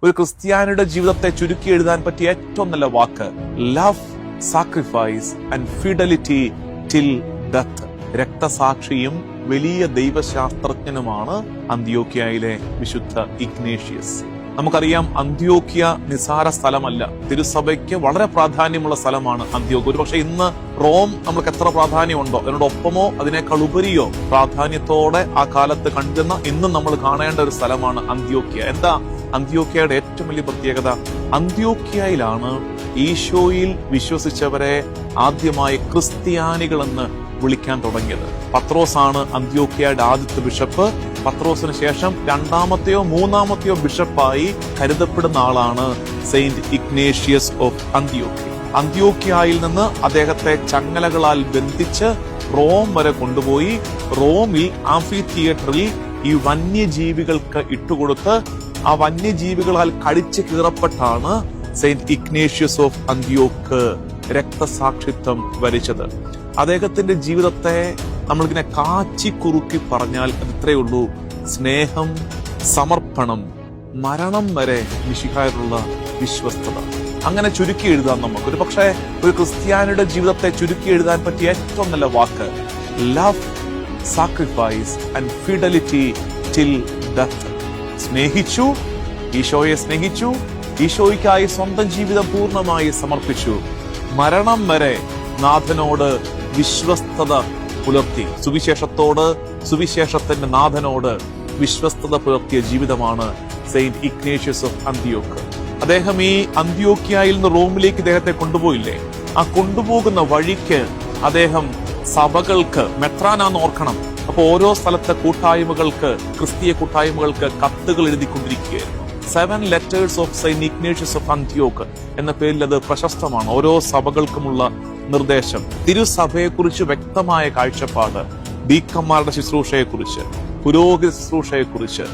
ഒരു ക്രിസ്ത്യാനിയുടെ ജീവിതത്തെ ചുരുക്കി എഴുതാൻ പറ്റിയ ഏറ്റവും നല്ല വാക്ക് love, sacrifice and fidelity till death. രക്തസാക്ഷിയും വലിയ ദൈവശാസ്ത്രജ്ഞനുമാണ് അന്ത്യോക്യയിലെ വിശുദ്ധ ഇഗ്നേഷ്യസ്. നമുക്കറിയാം, അന്ത്യോക്യ നിസാര സ്ഥലമല്ല. തിരുസഭയ്ക്ക് വളരെ പ്രാധാന്യമുള്ള സ്ഥലമാണ് അന്ത്യോക്യ. ഒരുപക്ഷെ ഇന്ന് റോം നമ്മൾക്ക് എത്ര പ്രാധാന്യമുണ്ടോ അതിനോടൊപ്പമോ അതിനേക്കാൾ ഉപരിയോ പ്രാധാന്യത്തോടെ ആ കാലത്ത് കണ്ടിരുന്ന ഇന്നും നമ്മൾ കാണേണ്ട ഒരു സ്ഥലമാണ് അന്ത്യോക്യ. എന്താ അന്ത്യോക്യയുടെ ഏറ്റവും വലിയ പ്രത്യേകത? അന്ത്യോക്യയിലാണ് ഈശോയിൽ വിശ്വസിച്ചവരെ ആദ്യമായി ക്രിസ്ത്യാനികളെന്ന് വിളിക്കാൻ തുടങ്ങിയത്. പത്രോസാണ് അന്ത്യോക്യയുടെ ആദ്യത്തെ ബിഷപ്പ്. പത്രോസിന് ശേഷം രണ്ടാമത്തെയോ മൂന്നാമത്തെയോ ബിഷപ്പായി കരുതപ്പെടുന്ന ആളാണ് സെയിന്റ് ഇഗ്നേഷ്യസ് ഓഫ് അന്ത്യോക്യ. അന്ത്യോക്യയിൽ നിന്ന് അദ്ദേഹത്തെ ചങ്ങലകളാൽ ബന്ധിച്ച് റോം വരെ കൊണ്ടുപോയി റോമിൽ ആംഫി തിയേറ്ററിൽ ഈ വന്യജീവികൾക്ക് ഇട്ടുകൊടുത്ത് ആ വന്യജീവികളാൽ കടിച്ചു കീറപ്പെട്ടാണ് സെയിന്റ് ഇഗ്നേഷ്യസ് ഓഫ് അന്ത്യോക്ക് രക്തസാക്ഷിത്വം വരിച്ചത്. അദ്ദേഹത്തിന്റെ ജീവിതത്തെ നമ്മളിങ്ങനെ കാച്ചി കുറുക്കി പറഞ്ഞാൽ അത് ഇത്രയേ ഉള്ളൂ: സ്നേഹം, സമർപ്പണം, മരണം വരെ മിശിഹായോടുള്ള വിശ്വസ്തത. അങ്ങനെ ചുരുക്കി എഴുതാൻ നമുക്ക് ഒരു പക്ഷേ ഒരു ക്രിസ്ത്യാനിയുടെ ജീവിതത്തെ ചുരുക്കി എഴുതാൻ പറ്റിയ ഏറ്റവും നല്ല വാക്ക് love, sacrifice and fidelity till death. സ്നേഹിച്ചു, ഈശോയെ സ്നേഹിച്ചു, ഈശോയ്ക്കായി സ്വന്തം ജീവിതം പൂർണ്ണമായി സമർപ്പിച്ചു, മരണം വരെ നാഥനോട് വിശ്വസ്തത പുലർത്തി. സുവിശേഷത്തോട്, സുവിശേഷത്തിന്റെ നാഥനോട് വിശ്വസ്തത പുലർത്തിയ ജീവിതമാണ് സെയിന്റ് ഇഗ്നേഷ്യസ് ഓഫ് അന്ത്യോക്ക്. അദ്ദേഹം ഈ അന്ത്യോക്യയിൽ നിന്ന് റോമിലേക്ക് ഇദ്ദേഹത്തെ കൊണ്ടുപോയില്ലേ? ആ കൊണ്ടുപോകുന്ന വഴിക്ക് അദ്ദേഹം സഭകൾക്ക്, മെത്രാനാന്ന് ഓർക്കണം, അപ്പൊ ഓരോ സ്ഥലത്തെ കൂട്ടായ്മകൾക്ക്, ക്രിസ്തീയ കൂട്ടായ്മകൾക്ക് കത്തുകൾ എഴുതിക്കൊണ്ടിരിക്കുകയായിരുന്നു. 7 letters of Saint Ignatius of Antioch എന്ന പേരിൽ അത് പ്രശസ്തമാണ്. ഓരോ സഭകൾക്കുമുള്ള നിർദ്ദേശം, തിരുസഭയെക്കുറിച്ച് വ്യക്തമായ കാഴ്ചപ്പാട്, ഡീക്കന്മാരുടെ ശുശ്രൂഷയെക്കുറിച്ച്, പുരോഹിത ശുശ്രൂഷയെക്കുറിച്ച്,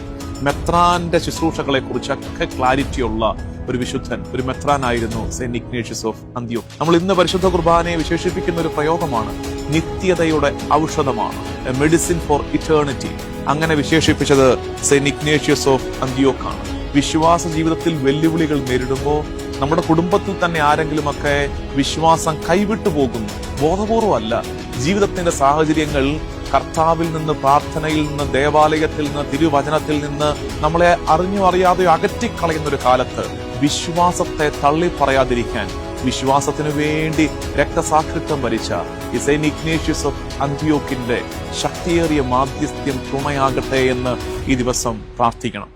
മെത്രാന്റെ ശുശ്രൂഷകളെ കുറിച്ചൊക്കെ ക്ലാരിറ്റിയുള്ള ഒരു വിശുദ്ധൻ, ഒരു മെത്രാനായിരുന്നു സെയിന്റ് ഇഗ്നേഷ്യസ് ഓഫ് അന്ത്യോക്ക്. നമ്മൾ ഇന്ന് പരിശുദ്ധ കുർബാനയെ വിശേഷിപ്പിക്കുന്ന ഒരു പ്രയോഗമാണ് നിത്യതയുടെ ഔഷധമാണ്, മെഡിസിൻ ഫോർ ഇറ്റേണിറ്റി. അങ്ങനെ വിശേഷിപ്പിച്ചത് സെയിന്റ് ഇഗ്നേഷ്യസ് ഓഫ് അന്ത്യോക്കാണ്. വിശ്വാസ ജീവിതത്തിൽ വെല്ലുവിളികൾ നേരിടുമ്പോൾ നമ്മുടെ കുടുംബത്തിൽ തന്നെ ആരെങ്കിലുമൊക്കെ വിശ്വാസം കൈവിട്ടു പോകുന്നു, ബോധപൂർവമല്ല, ജീവിതത്തിന്റെ സാഹചര്യങ്ങൾ കർത്താവിൽ നിന്ന്, പ്രാർത്ഥനയിൽ നിന്ന്, ദേവാലയത്തിൽ നിന്ന്, തിരുവചനത്തിൽ നിന്ന് നമ്മളെ അറിഞ്ഞോ അറിയാതെയോ അകറ്റിക്കളയുന്ന ഒരു കാലത്ത് വിശ്വാസത്തെ തള്ളി പറയാതിരിക്കാൻ വിശ്വാസത്തിനു വേണ്ടി രക്തസാക്ഷിത്വം വരിച്ച ഈ സെയിന്റ് ഇഗ്നേഷ്യസ് ഓഫ് അന്ത്യോക്കിന്റെ ശക്തിയേറിയ മാധ്യസ്ഥ്യം തുണയാകട്ടെ എന്ന് ഈ ദിവസം പ്രാർത്ഥിക്കണം.